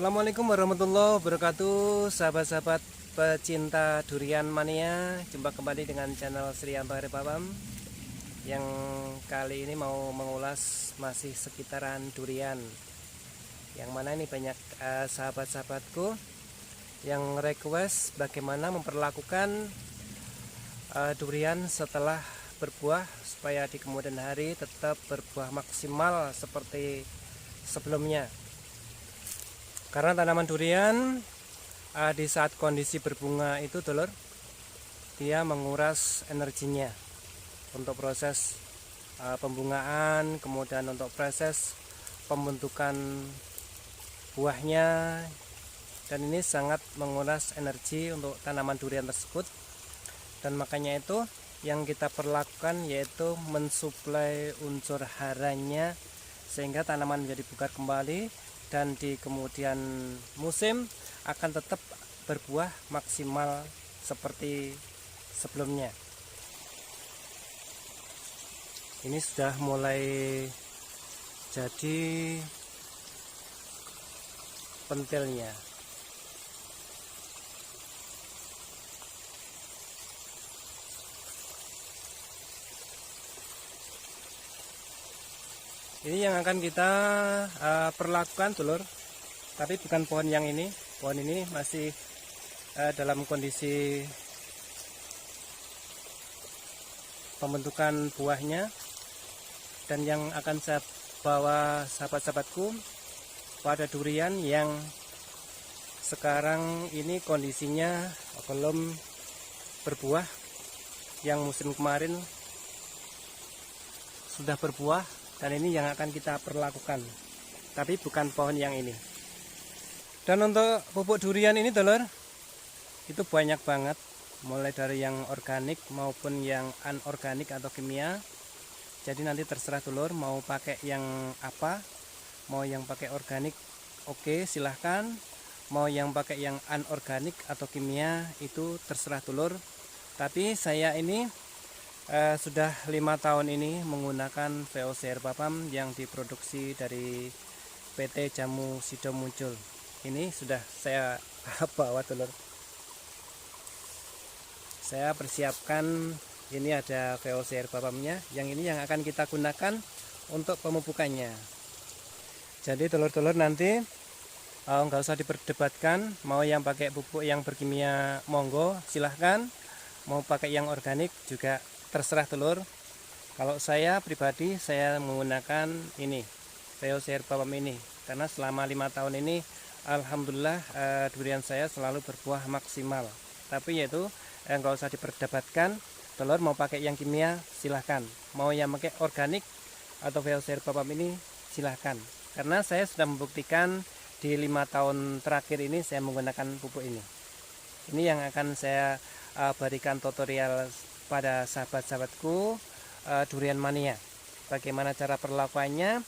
Assalamualaikum warahmatullahi wabarakatuh, sahabat-sahabat pecinta durian mania. Jumpa kembali dengan channel Sriyanto Herpapam, yang kali ini mau mengulas masih sekitaran durian. Yang mana ini banyak sahabat-sahabatku yang request bagaimana memperlakukan durian setelah berbuah supaya di kemudian hari tetap berbuah maksimal seperti sebelumnya. Karena tanaman durian di saat kondisi berbunga itu dulur, dia menguras energinya untuk proses pembungaan, kemudian untuk proses pembentukan buahnya, dan ini sangat menguras energi untuk tanaman durian tersebut. Dan makanya itu yang kita perlakukan yaitu mensuplai unsur haranya sehingga tanaman menjadi bugar kembali, dan di kemudian musim akan tetap berbuah maksimal seperti sebelumnya. Ini sudah mulai jadi pentilnya. Ini yang akan kita perlakukan dulur, tapi bukan pohon yang ini. Pohon ini masih dalam kondisi pembentukan buahnya. Dan yang akan saya bawa sahabat-sahabatku pada durian yang sekarang ini kondisinya belum berbuah, yang musim kemarin sudah berbuah. Dan ini yang akan kita perlakukan, tapi bukan pohon yang ini. Dan untuk pupuk durian ini dulur, itu banyak banget, mulai dari yang organik maupun yang anorganik atau kimia. Jadi nanti terserah dulur mau pakai yang apa. Mau yang pakai organik, oke, silahkan. Mau yang pakai yang anorganik atau kimia, itu terserah dulur. Tapi saya ini sudah 5 tahun ini menggunakan VOC Herpapam yang diproduksi dari PT Jamu Sido Muncul. Ini sudah saya bawa dulur. Saya persiapkan, ini ada VOC Herpapamnya, yang ini yang akan kita gunakan untuk pemupukannya. Jadi dulur-dulur nanti nggak usah diperdebatkan, mau yang pakai pupuk yang berkimia monggo silahkan, mau pakai yang organik juga terserah telur. Kalau saya pribadi saya menggunakan ini VOC Herpapam ini, karena selama 5 tahun ini alhamdulillah durian saya selalu berbuah maksimal. Tapi yaitu nggak usah diperdebatkan, telur mau pakai yang kimia silahkan, mau yang pakai organik atau VOC Herpapam ini silahkan. Karena saya sudah membuktikan di 5 tahun terakhir ini saya menggunakan pupuk ini. Ini yang akan saya berikan tutorial pada sahabat-sahabatku durian mania, bagaimana cara perlakuannya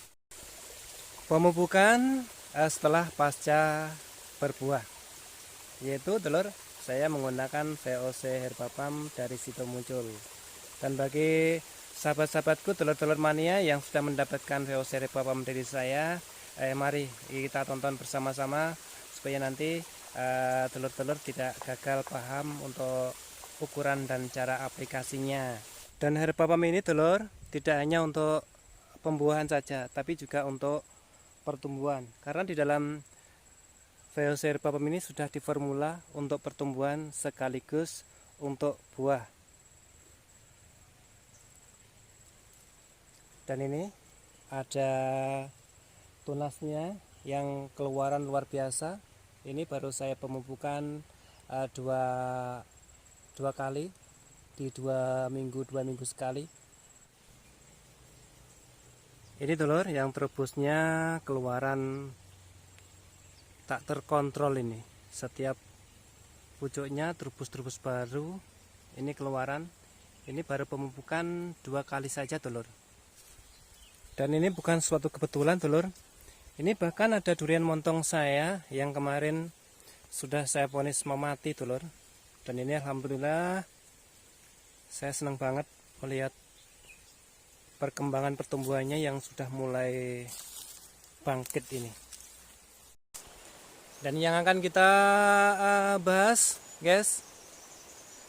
pemupukan setelah pasca berbuah, yaitu telur saya menggunakan VOC Herpapam dari Sido Muncul. Dan bagi sahabat-sahabatku telur-telur mania yang sudah mendapatkan VOC Herpapam dari saya, mari kita tonton bersama-sama supaya nanti telur-telur tidak gagal paham untuk ukuran dan cara aplikasinya. Dan Herpapam ini telur tidak hanya untuk pembuahan saja, tapi juga untuk pertumbuhan. Karena di dalam VOC Herpapam ini sudah diformula untuk pertumbuhan sekaligus untuk buah. Dan ini ada tunasnya yang keluaran luar biasa. Ini baru saya pemupukan dua kali di 2 minggu sekali. Ini telur yang terbusnya keluaran tak terkontrol ini. Setiap pucuknya terbus baru ini keluaran. Ini baru pemupukan 2 kali saja telur. Dan ini bukan suatu kebetulan telur. Ini bahkan ada durian montong saya yang kemarin sudah saya vonis mau mati telur. Dan ini alhamdulillah saya senang banget melihat perkembangan pertumbuhannya yang sudah mulai bangkit ini. Dan yang akan kita bahas guys,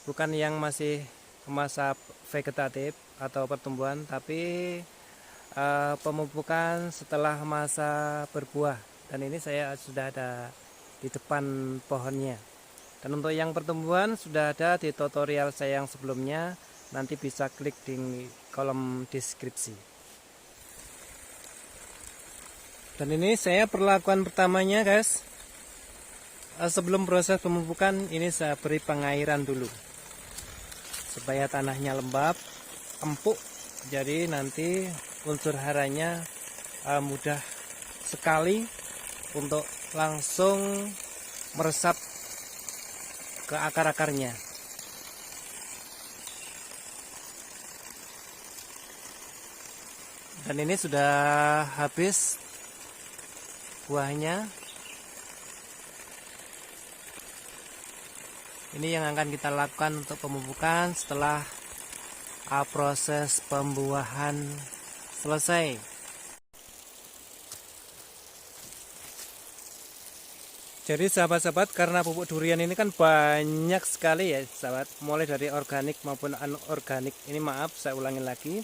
bukan yang masih masa vegetatif atau pertumbuhan, tapi pemupukan setelah masa berbuah. Dan ini saya sudah ada di depan pohonnya. Dan untuk yang pertumbuhan sudah ada di tutorial saya yang sebelumnya, nanti bisa klik di kolom deskripsi. Dan ini saya perlakuan pertamanya guys, sebelum proses pemupukan ini saya beri pengairan dulu supaya tanahnya lembab, empuk, jadi nanti unsur haranya mudah sekali untuk langsung meresap ke akar-akarnya. Dan ini sudah habis buahnya. Ini yang akan kita lakukan untuk pemupukan setelah proses pembuahan selesai. Jadi sahabat-sahabat, karena pupuk durian ini kan banyak sekali ya sahabat, mulai dari organik maupun anorganik. Ini maaf saya ulangi lagi.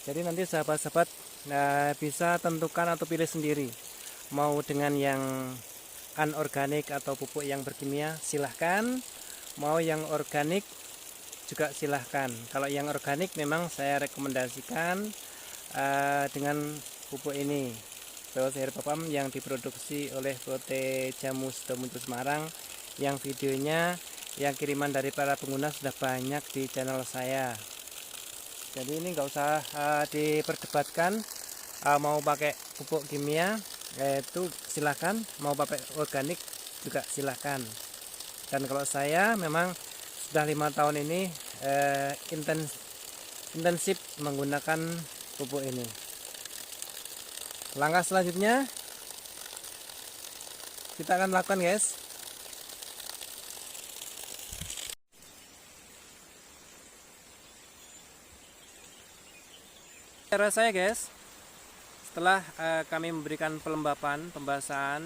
Jadi nanti sahabat-sahabat bisa tentukan atau pilih sendiri, mau dengan yang anorganik atau pupuk yang berkimia silahkan, mau yang organik juga silahkan. Kalau yang organik memang saya rekomendasikan dengan pupuk ini, VOC Herbapam yang diproduksi oleh PT Jamu Sidomuncul Semarang, yang videonya yang kiriman dari para pengguna sudah banyak di channel saya. Jadi ini nggak usah diperdebatkan, mau pakai pupuk kimia itu silahkan, mau pakai organik juga silahkan. Dan kalau saya memang sudah 5 tahun ini intensif menggunakan pupuk ini. Langkah selanjutnya kita akan lakukan guys. Cara saya guys, setelah kami memberikan pelembapan, pembasahan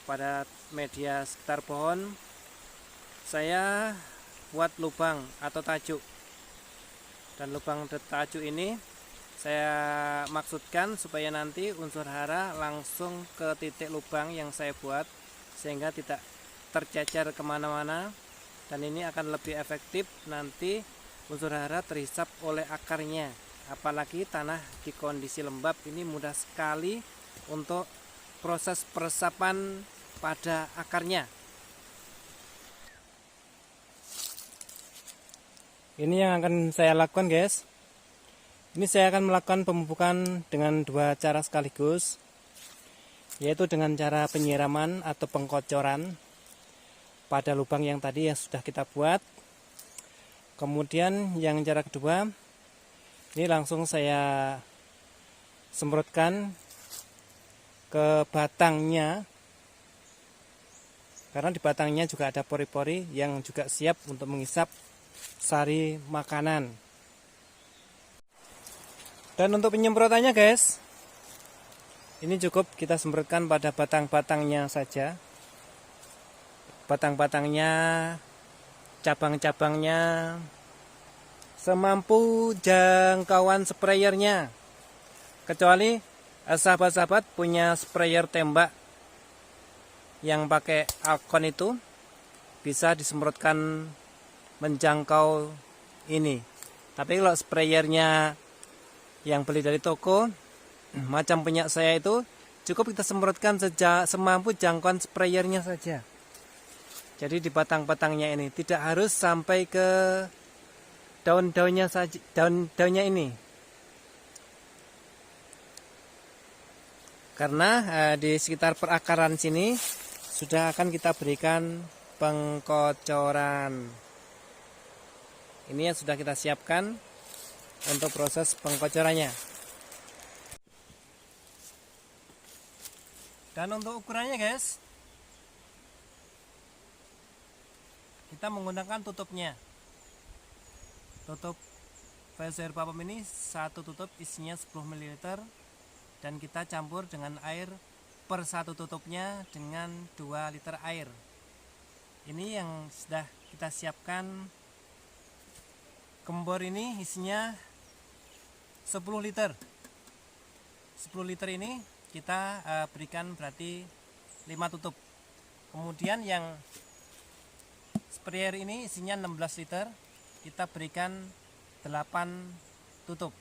pada media sekitar pohon, saya buat lubang atau tajuk. Dan lubang tajuk ini saya maksudkan supaya nanti unsur hara langsung ke titik lubang yang saya buat, sehingga tidak tercecer kemana-mana. Dan ini akan lebih efektif, nanti unsur hara terhisap oleh akarnya. Apalagi tanah di kondisi lembab ini mudah sekali untuk proses peresapan pada akarnya. Ini yang akan saya lakukan guys. Ini saya akan melakukan pemupukan dengan 2 cara sekaligus, yaitu dengan cara penyiraman atau pengkocoran pada lubang yang tadi yang sudah kita buat. Kemudian yang cara kedua, ini langsung saya semprotkan ke batangnya, karena di batangnya juga ada pori-pori yang juga siap untuk menghisap sari makanan. Dan untuk penyemprotannya guys, ini cukup kita semprotkan pada batang-batangnya saja. Batang-batangnya, cabang-cabangnya, semampu jangkauan sprayernya. Kecuali sahabat-sahabat punya sprayer tembak yang pakai alkon, itu bisa disemprotkan menjangkau ini. Tapi kalau sprayernya yang beli dari toko macam punya saya itu, cukup kita semprotkan semampu jangkauan sprayernya saja. Jadi di batang-batangnya ini, tidak harus sampai ke daun-daunnya saja, daun-daunnya ini. Karena di sekitar perakaran sini sudah akan kita berikan pengkocoran. Ini yang sudah kita siapkan untuk proses pengkocorannya. Dan untuk ukurannya guys, kita menggunakan tutupnya. Tutup VOC Herbapam ini satu tutup isinya 10 ml, dan kita campur dengan air per satu tutupnya dengan 2 liter air. Ini yang sudah kita siapkan. Gembor ini isinya 10 liter. 10 liter ini kita berikan berarti 5 tutup. Kemudian yang sprayer ini isinya 16 liter, kita berikan 8 tutup.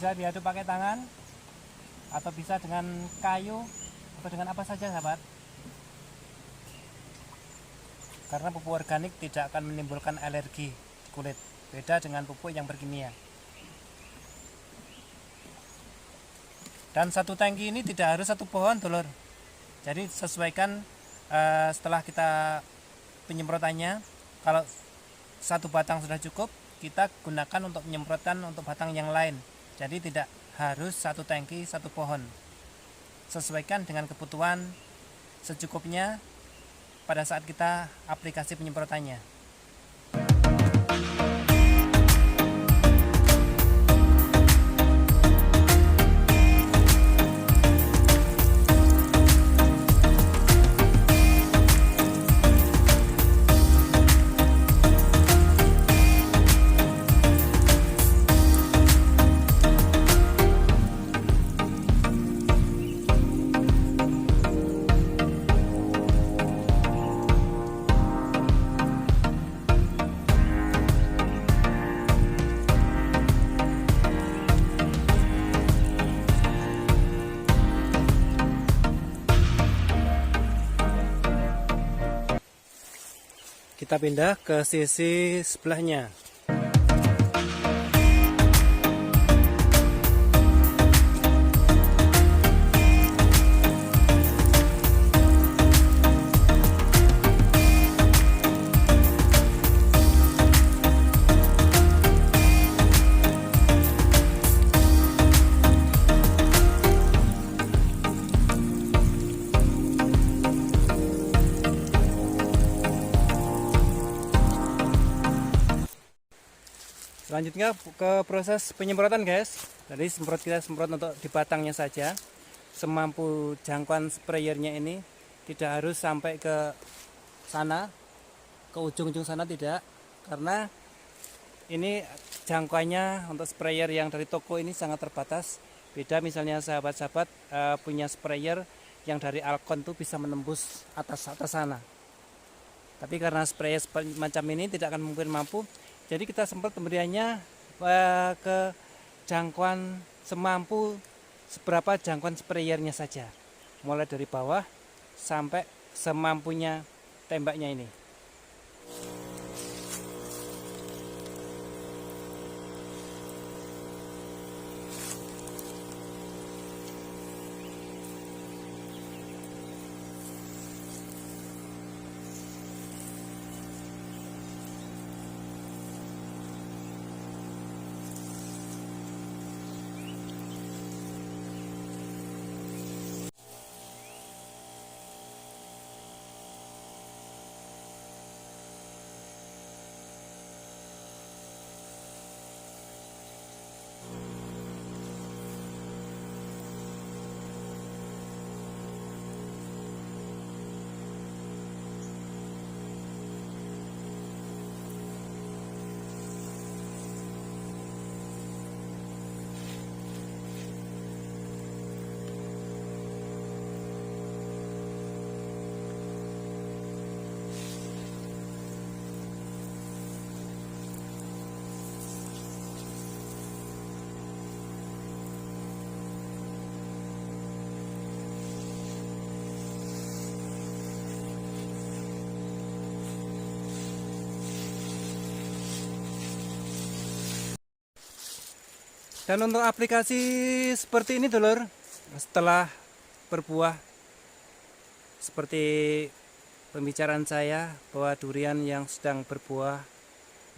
Bisa diaduk pakai tangan atau bisa dengan kayu atau dengan apa saja, sahabat. Karena pupuk organik tidak akan menimbulkan alergi di kulit, beda dengan pupuk yang berkimia. Dan satu tangki ini tidak harus satu pohon, dulur. Jadi sesuaikan setelah kita penyemprotannya. Kalau satu batang sudah cukup, kita gunakan untuk menyemprotkan untuk batang yang lain. Jadi tidak harus satu tangki satu pohon. Sesuaikan dengan kebutuhan secukupnya pada saat kita aplikasi penyemprotannya. Kita pindah ke sisi sebelahnya. Selanjutnya ke proses penyemprotan, guys. Jadi kita semprot untuk di batangnya saja, semampu jangkauan sprayernya ini. Tidak harus sampai ke sana, ke ujung-ujung sana, tidak, karena ini jangkauannya untuk sprayer yang dari toko ini sangat terbatas. Beda misalnya sahabat-sahabat punya sprayer yang dari Alcon tuh bisa menembus atas sana. Tapi karena sprayer macam ini tidak akan mungkin mampu. Jadi kita semprot pemberiannya ke jangkauan semampu seberapa jangkauan sprayernya saja. Mulai dari bawah sampai semampunya tembaknya ini. Dan untuk aplikasi seperti ini dulur, setelah berbuah seperti pembicaraan saya bahwa durian yang sedang berbuah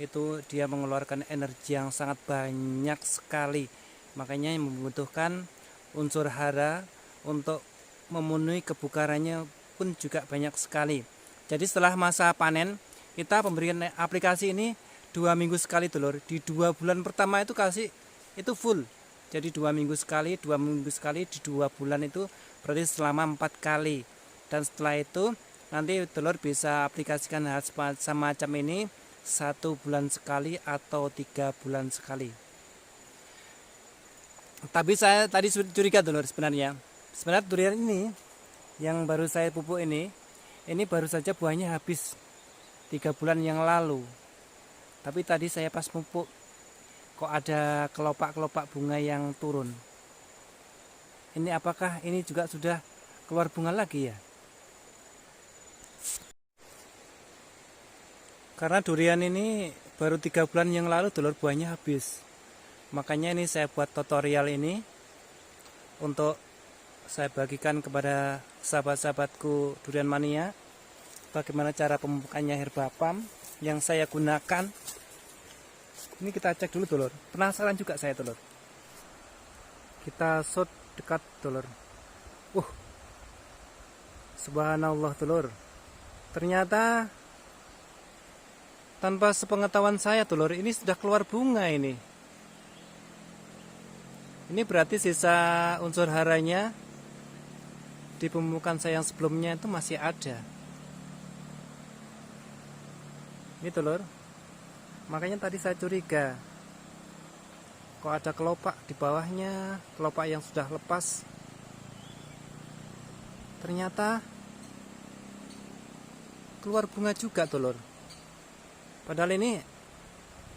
itu dia mengeluarkan energi yang sangat banyak sekali, makanya membutuhkan unsur hara untuk memenuhi kebugarannya pun juga banyak sekali. Jadi setelah masa panen kita pemberian aplikasi ini 2 minggu sekali dulur. Di 2 bulan pertama itu kasih itu full, jadi 2 minggu sekali, 2 minggu sekali di 2 bulan itu berarti selama 4 kali. Dan setelah itu nanti telur bisa aplikasikan hal semacam ini 1 bulan sekali atau 3 bulan sekali. Tapi saya tadi curiga telur, sebenarnya durian ini yang baru saya pupuk ini baru saja buahnya habis 3 bulan yang lalu. Tapi tadi saya pas pupuk kok ada kelopak-kelopak bunga yang turun. Ini apakah ini juga sudah keluar bunga lagi ya? Karena durian ini baru 3 bulan yang lalu dulur buahnya habis. Makanya ini saya buat tutorial ini untuk saya bagikan kepada sahabat-sahabatku durian mania, bagaimana cara pemupukannya Herbapam yang saya gunakan. Ini kita cek dulu dulur, penasaran juga saya dulur. Kita shot dekat dulur. Subhanallah dulur, ternyata tanpa sepengetahuan saya dulur, ini sudah keluar bunga ini. Ini berarti sisa unsur haranya di pemupukan saya yang sebelumnya itu masih ada. Ini dulur, makanya tadi saya curiga kok ada kelopak di bawahnya, kelopak yang sudah lepas. Ternyata keluar bunga juga dulur. Padahal ini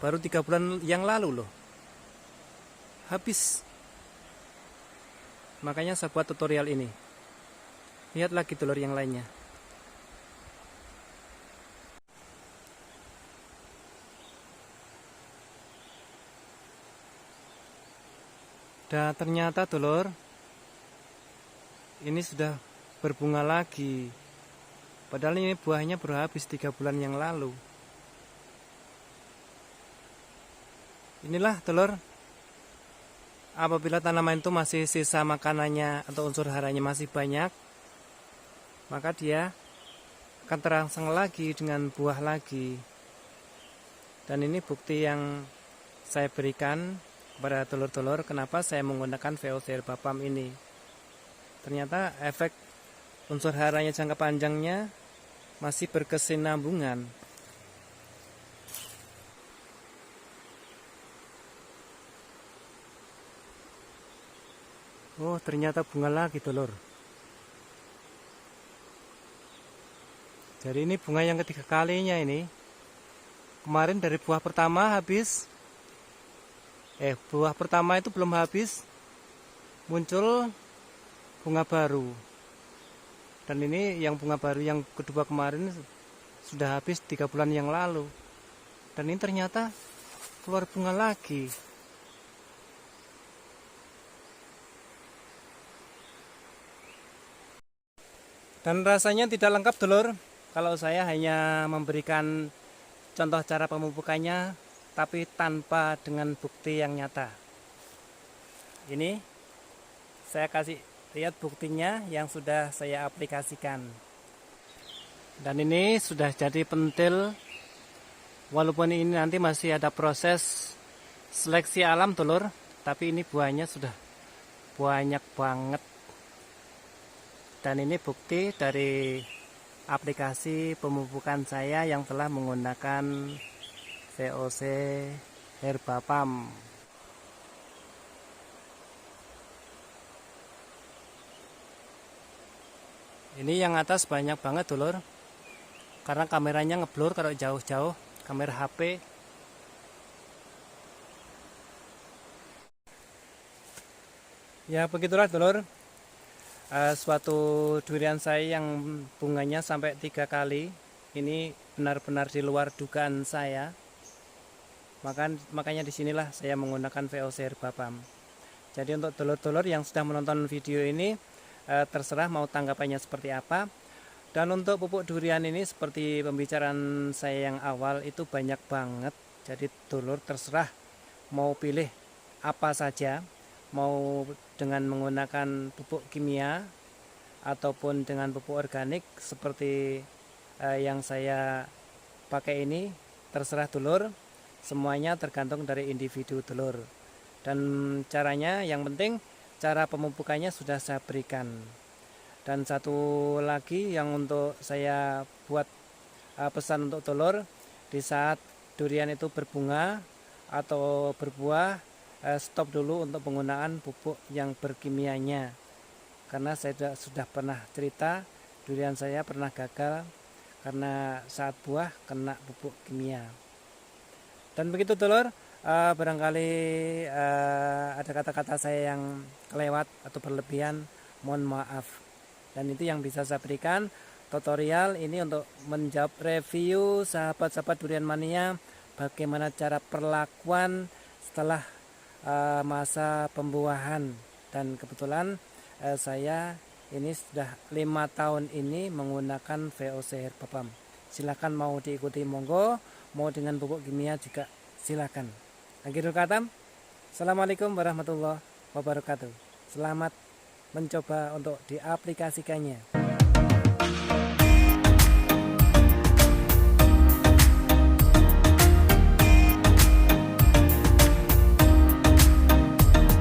baru 3 bulan yang lalu loh habis. Makanya saya buat tutorial ini. Lihat lagi dulur yang lainnya. Dan ternyata dulur, ini sudah berbunga lagi. Padahal ini buahnya baru habis 3 bulan yang lalu. Inilah dulur, apabila tanaman itu masih sisa makanannya atau unsur haranya masih banyak, maka dia akan terangsang lagi dengan buah lagi. Dan ini bukti yang saya berikan kepada telur-telur kenapa saya menggunakan VOC Herbapam ini. Ternyata efek unsur haranya jangka panjangnya masih berkesinambungan. Oh, ternyata bunga lagi telur. Jadi ini bunga yang ketiga kalinya ini. Kemarin dari buah pertama habis. Buah pertama itu belum habis, muncul bunga baru. Dan ini yang bunga baru yang kedua kemarin sudah habis 3 bulan yang lalu. Dan ini ternyata keluar bunga lagi. Dan rasanya tidak lengkap dulur kalau saya hanya memberikan contoh cara pemupukannya tapi tanpa dengan bukti yang nyata. Ini saya kasih lihat buktinya yang sudah saya aplikasikan. Dan ini sudah jadi pentil, walaupun ini nanti masih ada proses seleksi alam dulur, tapi ini buahnya sudah banyak banget. Dan ini bukti dari aplikasi pemupukan saya yang telah menggunakan VOC Herbapam. Ini yang atas banyak banget dulur, karena kameranya ngeblur kalau jauh-jauh, kamera HP. Ya begitulah dulur, suatu durian saya yang bunganya sampai 3 kali. Ini benar-benar di luar dugaan saya. Makanya disinilah saya menggunakan VOC Herbapam. Jadi untuk dulur-dulur yang sudah menonton video ini, terserah mau tanggapannya seperti apa. Dan untuk pupuk durian ini seperti pembicaraan saya yang awal itu banyak banget. Jadi dulur terserah mau pilih apa saja, mau dengan menggunakan pupuk kimia ataupun dengan pupuk organik seperti yang saya pakai ini, terserah dulur. Semuanya tergantung dari individu dulur. Dan caranya yang penting cara pemupukannya sudah saya berikan. Dan satu lagi yang untuk saya buat pesan untuk dulur, di saat durian itu berbunga atau berbuah, stop dulu untuk penggunaan pupuk yang berkimianya. Karena saya sudah pernah cerita durian saya pernah gagal karena saat buah kena pupuk kimia. Dan begitu dulur, barangkali ada kata-kata saya yang kelewat atau berlebihan, mohon maaf. Dan itu yang bisa saya berikan tutorial ini untuk menjawab review sahabat-sahabat durian mania, bagaimana cara perlakuan setelah masa pembuahan. Dan kebetulan saya ini sudah 5 tahun ini menggunakan VOC Herbapam. Silakan mau diikuti monggo, mau dengan pupuk kimia juga silakan. Akhirul katam, assalamualaikum warahmatullahi wabarakatuh. Selamat mencoba untuk diaplikasikannya.